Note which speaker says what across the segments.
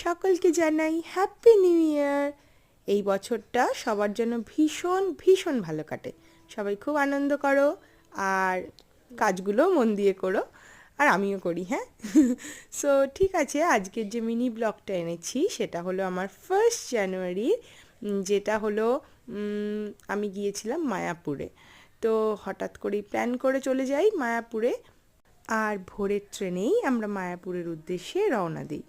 Speaker 1: সকলকে জানাই happy new year. এই বছরটা সবার জন্য ভীষণ ভীষণ ভালো কাটে। সবাই খুব আনন্দ করো আর কাজগুলো মন দিয়ে করো, আর আমিও করি, হ্যাঁ। সো ঠিক আছে, আজকের যে মিনি ব্লগটা এনেছি সেটা হলো আমার 1 জানুয়ারি, যেটা হলো আমি গিয়েছিলাম মায়াপুরে। তো হঠাৎ করেই প্ল্যান করে চলে যাই মায়াপুরে, আর ভোরের ট্রেনেই আমরা মায়াপুরের উদ্দেশ্যে রওনা দিই।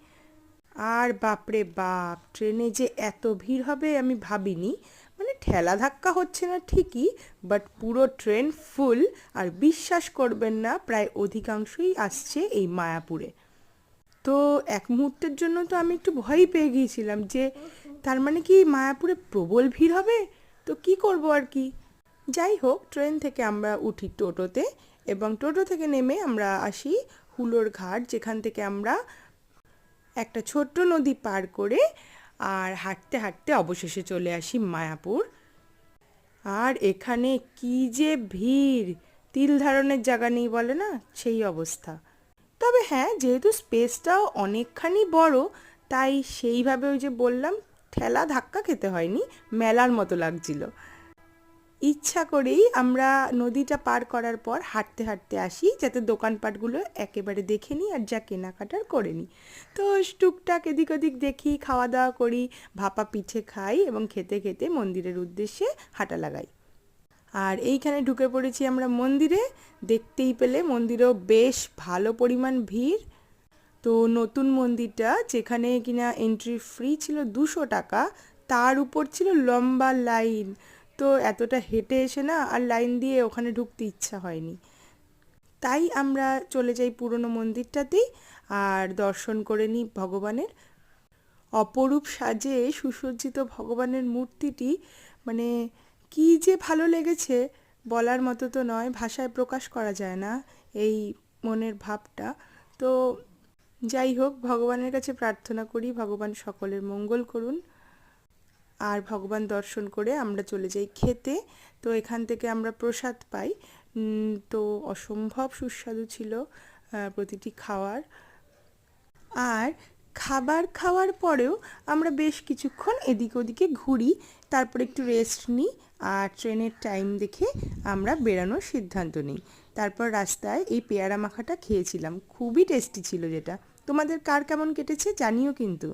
Speaker 1: আর বাপরে বাপ, ট্রেনে যে এত ভিড় হবে আমি ভাবিনি। মানে ঠেলা ধাক্কা হচ্ছে না ঠিকই, বাট পুরো ট্রেন ফুল। আর বিশ্বাস করবেন না, প্রায় অধিকাংশই আসছে এই মায়াপুরে। তো এক মুহূর্তের জন্য তো আমি একটু ভয়ই পেয়ে গিয়েছিলাম যে তার মানে কি মায়াপুরে প্রবল ভিড় হবে, তো কি করব আর কি। যাই হোক, ট্রেন থেকে আমরা উঠি টোটোতে, এবং টোটো থেকে নেমে আমরা আসি হুলোর ঘাট, যেখান থেকে আমরা একটা ছোট্ট নদী পার করে আর হাঁটতে হাঁটতে অবশেষে চলে আসি মায়াপুর। আর এখানে কি যে ভিড়, তিল ধারণের জায়গা নেই বলে না, সেই অবস্থা। তবে হ্যাঁ, যেহেতু স্পেসটাও অনেকখানি বড়, তাই সেইভাবে ওই যে বললাম, ঠেলা ধাক্কা খেতে হয়নি, মেলার মতো লাগছিল। ইচ্ছা করেই আমরা নদীটা পার করার পর হাঁটতে হাঁটতে আসি, যাতে দোকানপাটগুলো একেবারে দেখে নিই আর যা কেনাকাটার করে নিই। তো টুকটাক এদিক ওদিক দেখি, খাওয়া দাওয়া করি, ভাপা পিঠে খাই এবং খেতে খেতে মন্দিরের উদ্দেশ্যে হাঁটা লাগাই। আর এইখানে ঢুকে পড়েছি আমরা মন্দিরে। দেখতেই পেলে মন্দিরেও বেশ ভালো পরিমাণ ভিড়। তো নতুন মন্দিরটা, যেখানে কিনা এন্ট্রি ফ্রি ছিল 200 টাকা, তার উপর ছিল লম্বা লাইন। তো এতটা হেঁটে এসে না আর লাইন দিয়ে ওখানে ঢুকতে ইচ্ছা হয়নি, তাই আমরা চলে যাই পুরনো মন্দিরটাতেই আর দর্শন করে নিই ভগবানের। অপরূপ সাজে সুসজ্জিত ভগবানের মূর্তিটি, মানে কি যে ভালো লেগেছে, বলার মতো তো নয়, ভাষায় প্রকাশ করা যায় না এই মনের ভাবটা। তো যাই হোক, ভগবানের কাছে প্রার্থনা করি ভগবান সকলের মঙ্গল করুন। আর ভগবান দর্শন করে আমরা চলে যাই খেতে। তো এখান থেকে আমরা প্রসাদ পাই। তো অসম্ভব সুস্বাদু ছিল প্রতিটি খাওয়ার। আর খাবার খাওয়ার পরেও আমরা বেশ কিছুক্ষণ এদিক ওদিকে ঘুরি, তারপর একটু রেস্ট নিই, আর ট্রেনের টাইম দেখে আমরা বেরানোর সিদ্ধান্ত নিই। তারপর রাস্তায় এই পেয়ারা মাখাটা খেয়েছিলাম, খুবই টেস্টি ছিল যেটা। তোমাদের কার কেমন কেটেছে জানিও কিন্তু।